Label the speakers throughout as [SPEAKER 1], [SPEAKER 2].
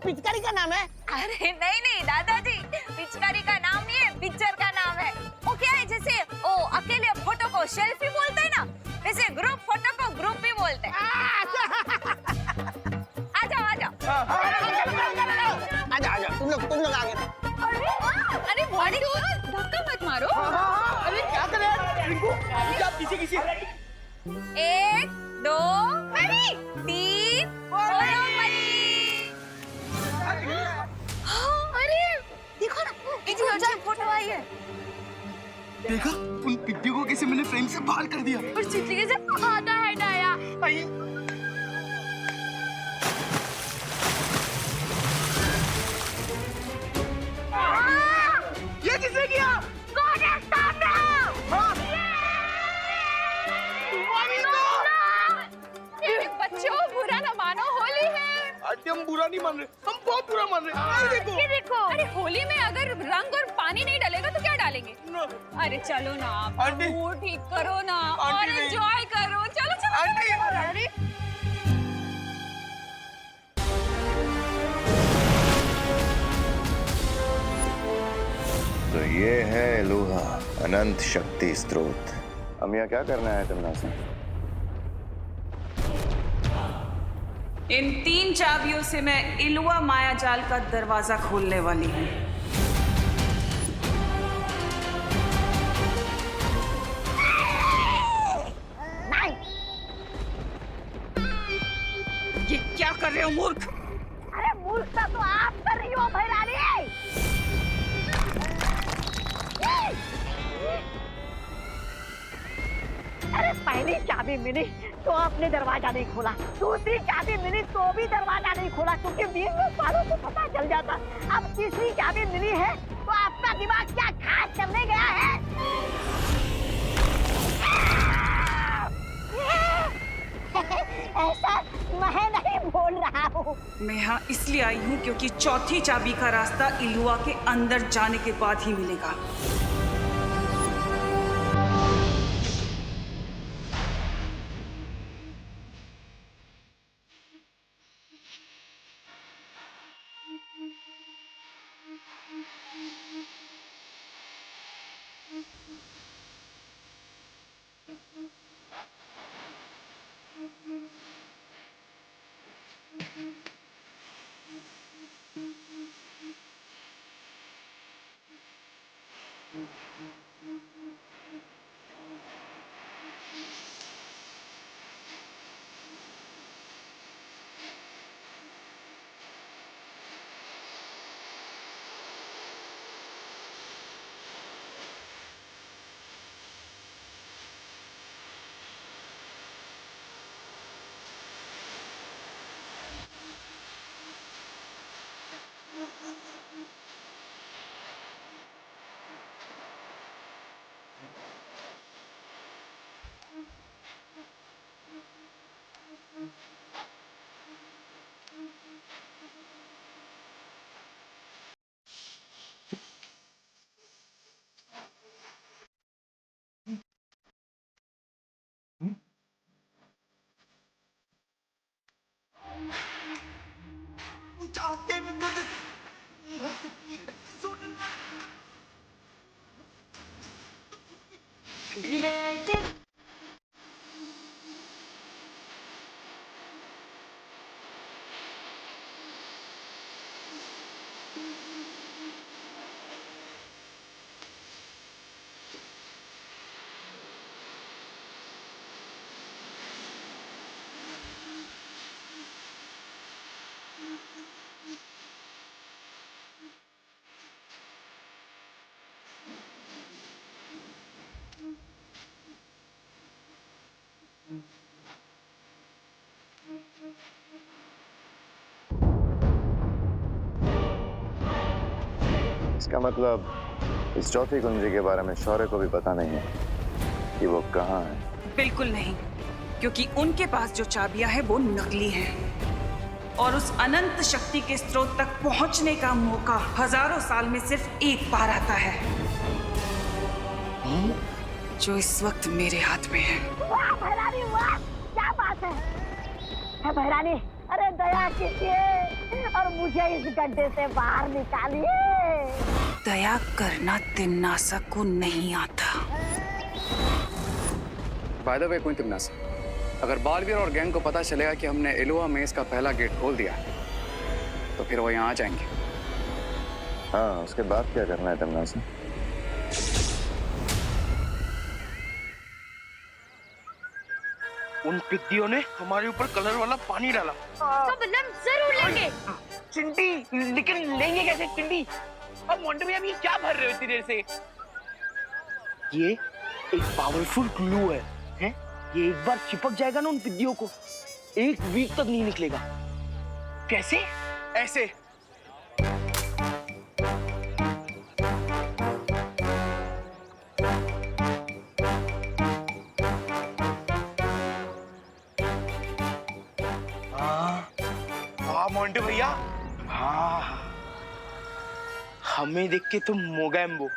[SPEAKER 1] पिचकारी का नाम है?
[SPEAKER 2] अरे नहीं नहीं दादाजी, पिचकारी का नाम नहीं है, पिक्चर का नाम है। वो क्या है, जैसे ओ अकेले फोटो को सेल्फी बोलते हैं ना, वैसे ग्रुप फोटो को ग्रुप भी बोलते हैं। आ जाओ आ जाओ।
[SPEAKER 1] आजा तुम लोग आगे।
[SPEAKER 2] अरे मोंटू, धक्का मत मारो।
[SPEAKER 1] अरे क्या करे रिंकू, किसी
[SPEAKER 2] 1 2 3 बोलो मरी। अरे देखो ना, इतनी अच्छी फोटो आई है।
[SPEAKER 3] देखा उन पिट्टियों को कैसे मैंने फ्रेम से बाहर कर दिया।
[SPEAKER 2] और चिट्ठी कैसे खाता है डाया।
[SPEAKER 3] ये किसने किया?
[SPEAKER 2] कौन है सामने? बच्चों बुरा न मानो, होली है।
[SPEAKER 3] आंटी हम बुरा नहीं मान रहे, हम बहुत बुरा मान रहे हैं।
[SPEAKER 2] ये देखो। अरे होली में अगर रंग और पानी नहीं डलेगा तो क्या डालेंगे? अरे चलो ना आप,
[SPEAKER 3] आंटी।
[SPEAKER 2] मूड ठीक करो ना और
[SPEAKER 3] आंटी नहीं।
[SPEAKER 2] एंजॉय करो। चलो चलो
[SPEAKER 3] आंटी।
[SPEAKER 2] अरे
[SPEAKER 4] तो ये है लोहा अनंत शक्ति स्रोत। हम यहाँ क्या करना है तुमने से?
[SPEAKER 5] इन 3 चाबियों से मैं इलुआ मायाजाल का दरवाजा खोलने वाली हूँ। ये क्या कर रहे हो मूर्ख?
[SPEAKER 2] अरे मूर्खता तो आप कर रही हो भैरानी। अरे पहली चाबी मिली तो आपने दरवाजा नहीं खोला, दूसरी चाबी मिली तो भी दरवाजा नहीं खोला, क्योंकि 20 सालों को पता चल जाता। अब तीसरी चाबी मिली है तो आपका दिमाग क्या खास करने गया है? ऐसा मैं नहीं बोल रहा हूँ।
[SPEAKER 5] मैं यहाँ इसलिए आई हूँ क्योंकि चौथी चाबी का रास्ता इलुआ के अंदर जाने के बाद ही मिलेगा।
[SPEAKER 4] इसका मतलब इस चौथी कुंजी के बारे में शौर्य को भी पता नहीं है कि वो कहाँ है।
[SPEAKER 5] बिल्कुल नहीं, क्योंकि उनके पास जो चाबियां हैं वो नकली हैं और उस अनंत शक्ति के स्रोत तक पहुंचने का मौका हजारों साल में सिर्फ एक बार आता है, जो इस वक्त मेरे हाथ में है।
[SPEAKER 2] वाह भैरानी वाह, क्या बात है भैरानी। अरे दया कीजिए और मुझे इस गड्ढे से बाहर निकालिए।
[SPEAKER 5] दया करना तिम्नासा को नहीं आता।
[SPEAKER 6] बाय द वे कोई तिम्नासा, अगर बालवीर और गैंग को पता चलेगा कि हमने इलुआ मेज का पहला गेट खोल दिया तो फिर वो यहाँ आ जाएंगे।
[SPEAKER 4] हाँ, उसके बाद क्या करना है तिम्नासा?
[SPEAKER 3] उन पिद्दियों ने हमारे ऊपर कलर वाला पानी डाला।
[SPEAKER 2] तो बदला जरूर लेंगे।
[SPEAKER 1] चिंटी, लेकिन लेंगे कैसे चिंटी? अब मोंटू भैया, अभी क्या भर रहे हो इतनी देर से? ये एक पावरफुल ग्लू है, हैं? ये एक बार चिपक जाएगा ना उन पिद्दियों को, 1 वीक तक नहीं निकलेगा। कैसे? ऐसे। हाँ मोंटू भैया, हाँ, हमें देख के तुम मोगैम्बो,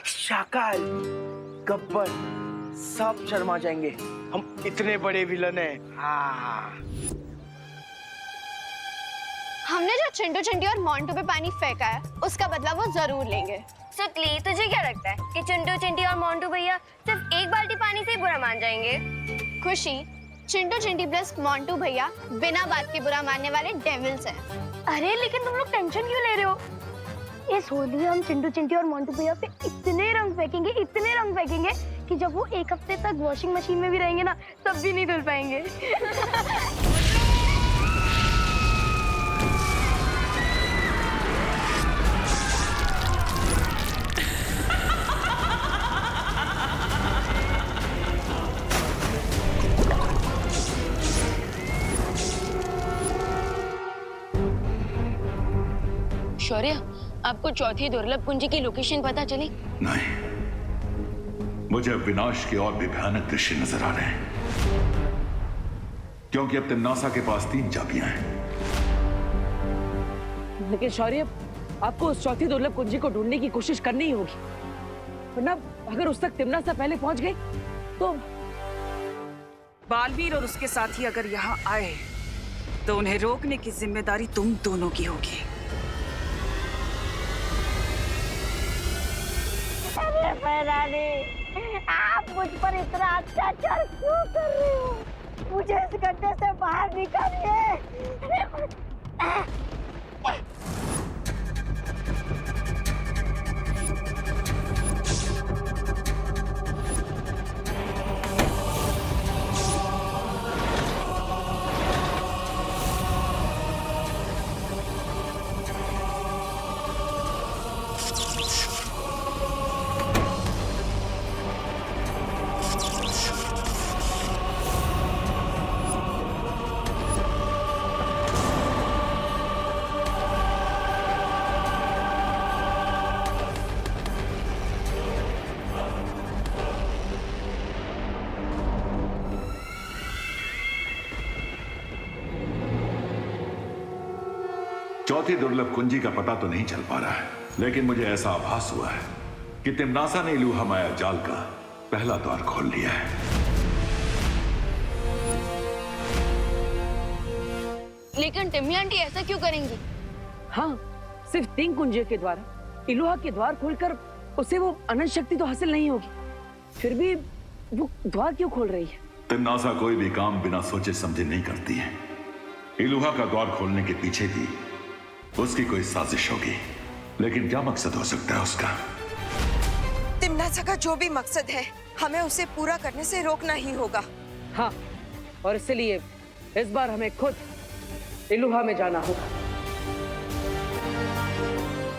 [SPEAKER 1] शाकाल, गब्बर सब शर्मा जाएंगे। हम इतने बड़े विलन हैं। हाँ।
[SPEAKER 7] हमने जो चिंटू चिंटी और मोंटू पे पानी फेंका है उसका बदला वो जरूर लेंगे।
[SPEAKER 8] सुतली, तुझे क्या लगता है कि चिंटू चिंटी और मोंटू भैया सिर्फ एक बाल्टी पानी से ही बुरा मान जाएंगे?
[SPEAKER 7] खुशी, चिंटू चिंटी प्लस मोंटू भैया बिना बात के बुरा मानने वाले डेविल्स हैं।
[SPEAKER 8] अरे लेकिन तुम लोग टेंशन क्यों ले रहे हो? इस होली हम चिंटू चिंटी और मोंटू भैया पे इतने रंग फेंकेंगे कि जब वो 1 हफ्ते तक वॉशिंग मशीन में भी रहेंगे ना तब भी नहीं धुल पाएंगे।
[SPEAKER 9] शौर्य, आपको चौथी दुर्लभ कुंजी की लोकेशन पता चली?
[SPEAKER 10] नहीं, मुझे अब विनाश के और भी भयानक दृश्य नजर आ रहे हैं, क्योंकि अब तिम्नासा के पास 3 चाबियां हैं।
[SPEAKER 9] लेकिन शौर्य, आपको उस चौथी दुर्लभ कुंजी को ढूंढने की कोशिश करनी ही होगी, वरना अगर उस तक तिम्नासा पहले पहुंच गई तो।
[SPEAKER 5] बालवीर और उसके साथी अगर यहाँ आए तो उन्हें रोकने की जिम्मेदारी तुम दोनों की होगी।
[SPEAKER 2] अरे फैरानी, आप मुझ पर इतना अत्याचार क्यों कर रहे हो? मुझे इस गड्ढे से बाहर निकालिए।
[SPEAKER 10] चौथी दुर्लभ कुंजी का पता तो नहीं चल पा रहा है, लेकिन मुझे ऐसा आभास हुआ है कि तिम्नासा ने इलुहा माया जाल का पहला द्वार खोल लिया है।
[SPEAKER 9] लेकिन टिम्मी आंटी ऐसा क्यों करेंगी?
[SPEAKER 11] हाँ, सिर्फ 3 कुंजियों के द्वारा इलुहा के द्वार खोलकर उसे वो अनंत शक्ति तो हासिल नहीं होगी, फिर भी वो द्वार क्यों खोल रही है?
[SPEAKER 10] तिम्नासा कोई भी काम बिना सोचे समझे नहीं करती है। इलुहा का द्वार खोलने के पीछे भी उसकी कोई साजिश होगी, लेकिन क्या मकसद हो सकता है उसका?
[SPEAKER 12] तिम्नासा का जो भी मकसद है, हमें उसे पूरा करने से रोकना ही होगा।
[SPEAKER 11] हाँ, और इसलिए इस बार हमें खुद इलुहा में जाना होगा।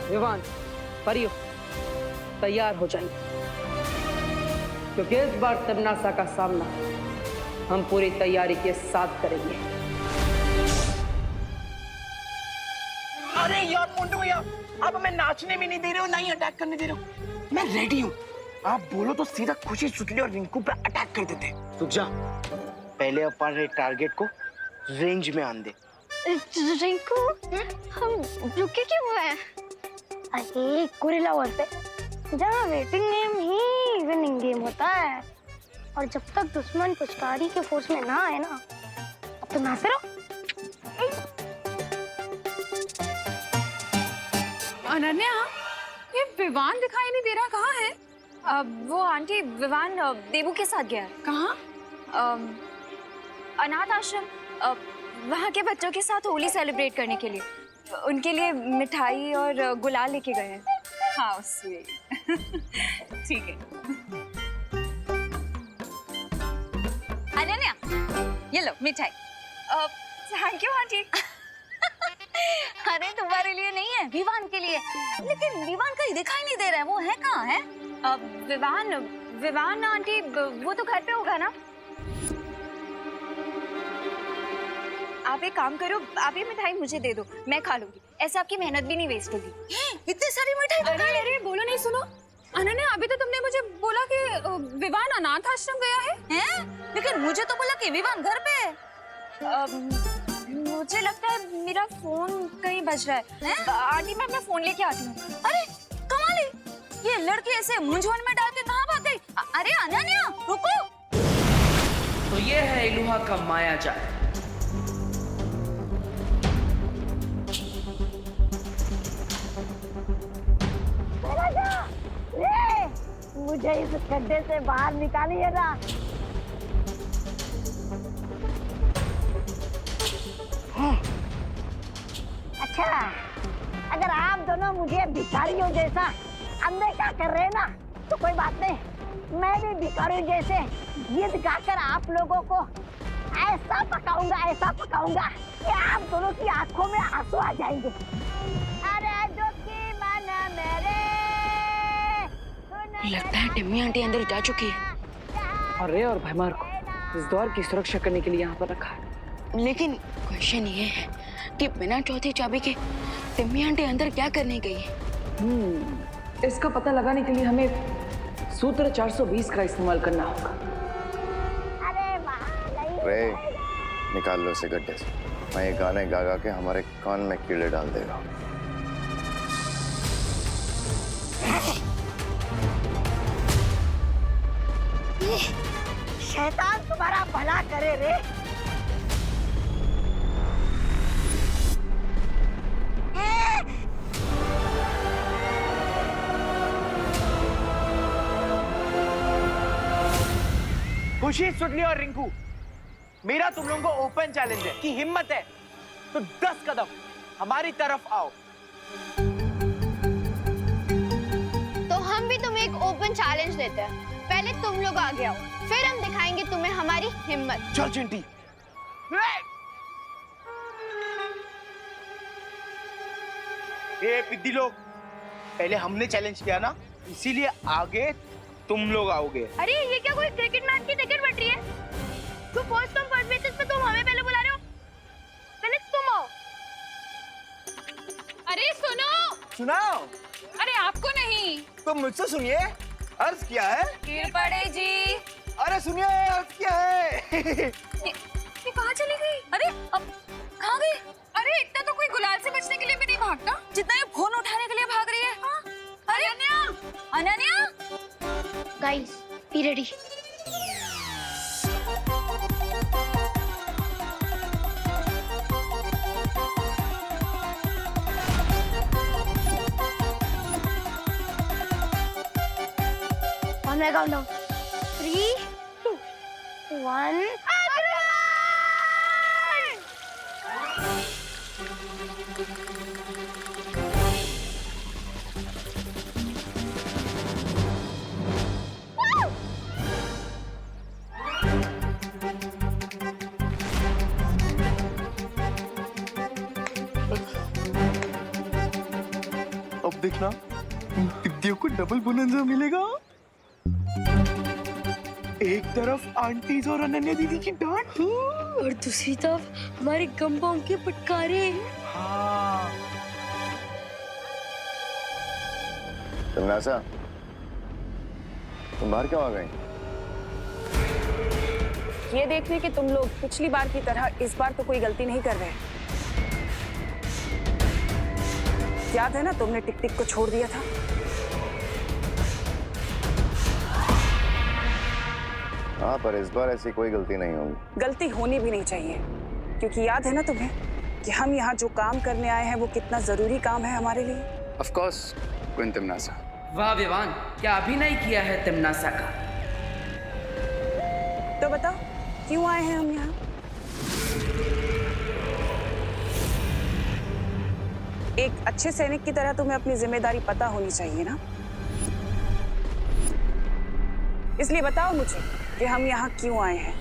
[SPEAKER 11] विवान, परियो, तैयार हो जाइए, क्योंकि इस बार तिम्नासा का सामना हम पूरी तैयारी के साथ करेंगे।
[SPEAKER 1] अरे यार मोंटू भैया, आप हमें नाचने भी नहीं दे रहे हो, ना ही अटैक करने दे रहे हो। मैं रेडी हूँ, आप बोलो तो सीधा खुशी, सुतली और रिंकू पे अटैक कर देते। रुक जा, पहले अपने टारगेट को रेंज में आन दे।
[SPEAKER 7] रिंकू, हम रुके क्यों हैं?
[SPEAKER 8] अरे गोरिल्ला वॉर पे जहाँ वेटिंग गेम ही विनिंग गेम होता है, और जब तक दुश्मन पुचकारी के फोर्स में ना आए ना, अब तो नाच रहो।
[SPEAKER 5] अनन्या, ये विवान दिखाई नहीं दे रहा, कहाँ है?
[SPEAKER 7] वो आंटी विवान देवू के साथ गया है।
[SPEAKER 5] कहाँ?
[SPEAKER 7] अनाथ आश्रम, वहाँ के बच्चों के साथ होली सेलिब्रेट करने के लिए। उनके लिए मिठाई और गुलाल लेके गए हैं।
[SPEAKER 5] How sweet. ठीक है।
[SPEAKER 7] अनन्या, ये लो मिठाई। Thank you aunty. अरे तुम्हारे लिए नहीं है, विवान के लिए। लेकिन विवान कहीं दिखाई नहीं दे रहा है, वो है कहाँ है? विवान आंटी वो तो घर पे होगा ना। आप एक काम करो, आप ये मिठाई मुझे दे दो, मैं खा लूंगी। ऐसे आपकी मेहनत भी नहीं वेस्ट होगी। इतनी सारी मिठाई।
[SPEAKER 5] अरे बोलो नहीं, सुनो अनन्या, अभी तो तुमने मुझे बोला कि विवान अनाथ आश्रम गया है?
[SPEAKER 7] लेकिन मुझे तो बोला कि विवान घर पे है। मुझे लगता है मेरा फोन कहीं बज रहा है। आंटी मैं अपना फोन लेके आती हूँ। अरे कमाल है, ये लड़की ऐसे मुंझवन में डाल के कहाँ भाग गई? अरे अनन्या रुको।
[SPEAKER 11] तो ये है इलुहा का माया जाल।
[SPEAKER 2] मुझे इस गड्ढे से बाहर निकालिए ना। अच्छा, अगर आप दोनों मुझे भिखारियों जैसा अनदेखा कर रहे हैं ना, तो कोई बात नहीं, मैं भी भिखारियों जैसे गीत गाकर आप लोगों को ऐसा पकाऊंगा कि आप दोनों की आंखों में आंसू आ जाएंगे। अरे दुखी मन मेरे,
[SPEAKER 9] लगता है टिम्मी आंटी अंदर जा चुकी है और रे और भैमार को इस दौर की सुरक्षा करने के लिए यहाँ पर रखा है।
[SPEAKER 13] लेकिन क्वेश्चन ये है कि बिना चौथी चाबी के टिम्मी आंटी अंदर क्या करने गई है?
[SPEAKER 9] इसका पता लगाने के लिए हमें सूत्र 420 का इस्तेमाल करना होगा।
[SPEAKER 4] रे, निकाल लो इसे गड्ढे से। मैं ये गाने गा गा के हमारे कान में कीड़े डाल देगा।
[SPEAKER 2] शैतान तुम्हारा भला करे रे।
[SPEAKER 1] खुशी, सुडली और रिंकू, मेरा तुम लोगों को ओपन चैलेंज है कि हिम्मत है तो 10 कदम हमारी तरफ आओ।
[SPEAKER 7] तो हम भी तुम्हें एक ओपन चैलेंज देते हैं। पहले तुम लोग आगे आओ, फिर हम दिखाएंगे तुम्हें हमारी हिम्मत।
[SPEAKER 1] चल चिंटी। ए पिद्दी लोग, पहले हमने चैलेंज किया ना, इसीलिए आगे तुम लोग आओगे।
[SPEAKER 8] अरे ये क्या कोई क्रिकेट मैच की टिकट बट रही है? तो फर्स्ट कम फर्स्ट बेसिस पे तुम हमें पहले बुला रहे हो, पहले तुम आओ।
[SPEAKER 5] अरे सुनो।
[SPEAKER 1] सुनाओ।
[SPEAKER 5] अरे आपको नहीं,
[SPEAKER 1] तो मुझसे सुनिए, अर्ज क्या है?
[SPEAKER 5] गिर पड़े जी।
[SPEAKER 1] अरे सुनिए, अर्ज क्या है?
[SPEAKER 5] ये कहाँ चली गई? अरे अब कहाँ गई? अरे इतना तो कोई गुलाल से बचने के लिए भी नहीं भागता जितना ये फोन उठाने के लिए भाग रही है। हाँ? अरे Ananya,
[SPEAKER 8] guys be ready. On my countdown. 3, 2, 1.
[SPEAKER 3] अब देखना, इन पिद्दियों को डबल बोनंजा मिलेगा। एक तरफ आंटीज और अनन्या दीदी की डांट
[SPEAKER 8] और दूसरी तरफ हमारे गंबाओं के फटकारे।
[SPEAKER 1] हाँ।
[SPEAKER 4] तमन्नासा, तुम बाहर क्यों आ गई?
[SPEAKER 5] ये देखने कि तुम लोग पिछली बार की तरह इस बार तो कोई गलती नहीं कर रहे। याद है ना, तुमने टिक टिक को छोड़ दिया था।
[SPEAKER 4] हाँ, पर इस बार ऐसी कोई गलती नहीं होगी।
[SPEAKER 5] गलती होनी भी नहीं चाहिए, क्योंकि याद है ना तुम्हें कि हम यहाँ जो काम करने आए हैं वो कितना जरूरी काम है हमारे लिए।
[SPEAKER 6] Of course queen तिमनासा।
[SPEAKER 11] वाह विवान, क्या अभिनय किया है तिमनासा का।
[SPEAKER 5] तो बताओ क्यों आए हैं हम यहाँ? एक अच्छे सैनिक की तरह तुम्हें अपनी जिम्मेदारी पता होनी चाहिए ना, इसलिए बताओ मुझे कि हम यहाँ क्यों आए हैं।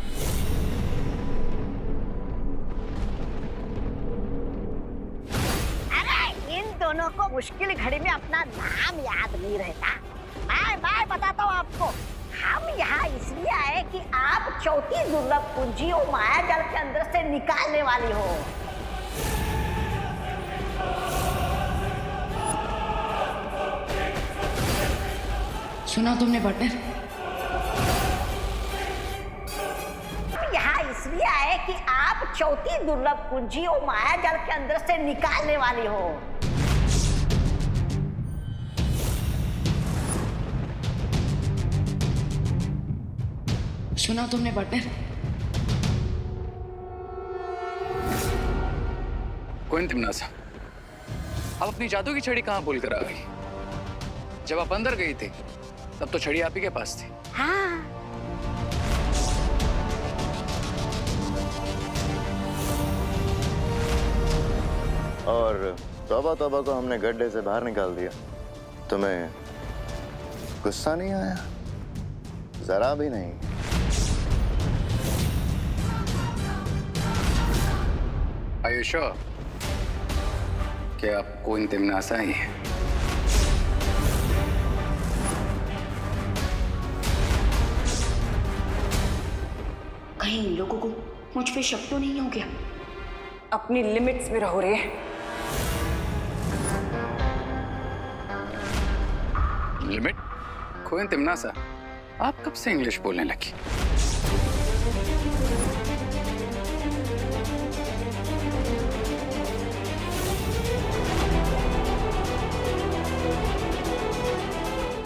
[SPEAKER 2] अरे इन दोनों को मुश्किल घड़ी में अपना नाम याद नहीं रहता। मैं बताता हूँ आपको, हम यहाँ इसलिए आए कि आप चौथी दुर्लभ कुंजी और माया जाल के अंदर से निकालने वाली हो।
[SPEAKER 13] सुना तुमने पार्टनर?
[SPEAKER 2] यहाँ इसलिए आए कि आप चौथी दुर्लभ कुंजी और माया जाल के अंदर से निकालने वाली हो।
[SPEAKER 13] सुना तुमने पार्टनर?
[SPEAKER 6] क्वीन तिमनासा, आप अपनी जादू की छड़ी कहाँ भूल कर आ गई? जब आप अंदर गई थी तब तो छड़ी आप ही के पास थी।
[SPEAKER 2] हाँ।
[SPEAKER 4] और तौबा तौबा को हमने गड्ढे से बाहर निकाल दिया। तुम्हें गुस्सा नहीं आया? जरा भी नहीं।
[SPEAKER 6] Are you sure कि आप क्वीन तिमनासा ही हैं?
[SPEAKER 13] कहीं इन लोगों को मुझ पे शक तो नहीं हो गया?
[SPEAKER 5] अपनी लिमिट्स में रहो रे।
[SPEAKER 6] लिमिट? क्वीन तिमनासा, आप कब से इंग्लिश बोलने लगी?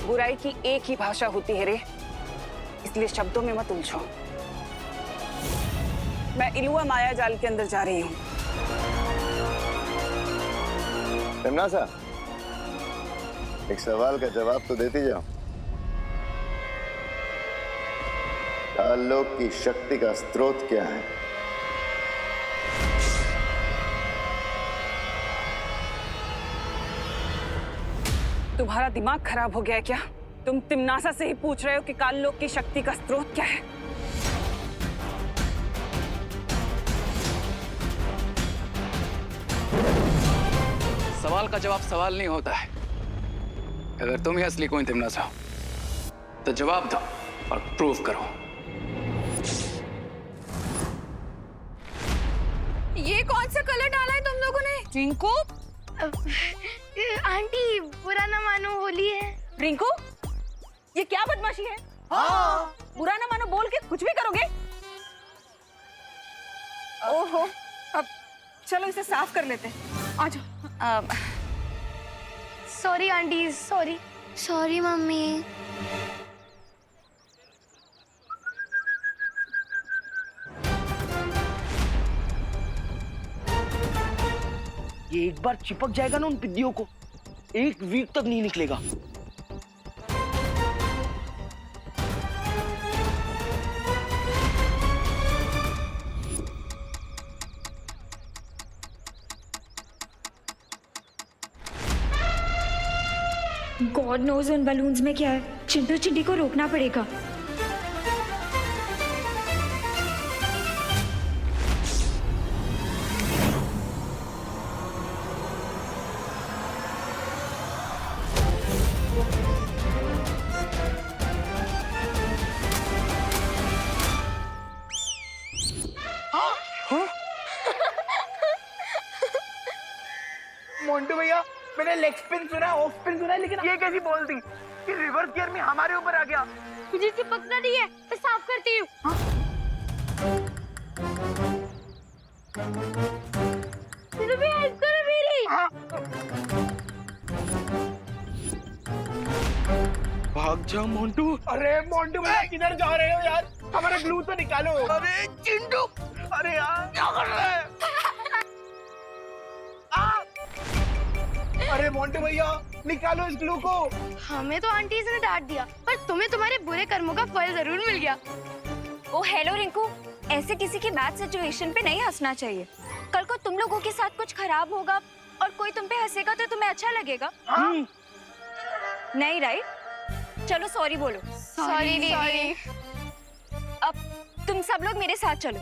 [SPEAKER 5] बुराई की एक ही भाषा होती है रे, इसलिए शब्दों में मत उलझो। मैं इलुआ माया जाल के अंदर जा रही हूँ।
[SPEAKER 4] तिमनासा, एक सवाल का जवाब तो देती जाओ। काललोक की शक्ति का स्रोत क्या है?
[SPEAKER 5] तुम्हारा दिमाग खराब हो गया है क्या? तुम तिमनासा से ही पूछ रहे हो कि काललोक की शक्ति का स्रोत क्या है?
[SPEAKER 6] सवाल का जवाब सवाल नहीं होता है। अगर तुम ही असली क्वीन तिमनासा हो तो जवाब दो और प्रूव करो।
[SPEAKER 7] ये कौन सा कलर डाला है तुम लोगों ने? रिंकू,
[SPEAKER 8] आंटी बुरा ना मानो, होली है।
[SPEAKER 5] रिंकू, ये क्या बदमाशी है? हाँ। बुरा ना मानो बोल के कुछ भी करोगे? ओहो, अब चलो इसे साफ कर लेते हैं। आ जाओ।
[SPEAKER 8] Sorry aunty, sorry. Sorry mummy.
[SPEAKER 1] ये एक बार चिपक जाएगा ना उन पिद्दियों को, एक वीक तक नहीं निकलेगा।
[SPEAKER 7] गॉड नोज उन बलून्स में क्या है। चिंटू चिंटी को रोकना पड़ेगा।
[SPEAKER 1] मोंटू भैया, मैंने लेग स्पिन सुना, ऑफ स्पिन सुना, लेकिन ये कैसी बॉल थी कि रिवर्स गियर में हमारे ऊपर आ गया।
[SPEAKER 8] मुझे चिपकना नहीं है, मैं साफ करती हूँ। भी हेल्प करो मेरी।
[SPEAKER 1] भाग जा मोंटू। अरे मोंटू भैया किधर जा रहे हो यार? हमारा ग्लू तो निकालो। अरे चिंटू, अरे यार क्या कर रहे हैं? अरे मोंटू
[SPEAKER 3] भैया, निकालो इस ग्लू को।
[SPEAKER 8] हमें तो आंटी ने डांट दिया, पर तुम्हें तुम्हारे बुरे कर्मों का फल जरूर मिल गया।
[SPEAKER 7] ओ हेलो रिंकू, ऐसे किसी की बैड सिचुएशन पे नहीं हंसना चाहिए। कल को तुम लोगों के साथ कुछ खराब होगा और कोई तुम पे हंसेगा तो तुम्हें अच्छा लगेगा? नहीं राइट? चलो सॉरी बोलो।
[SPEAKER 8] सॉरी।
[SPEAKER 7] अब तुम सब लोग मेरे साथ चलो।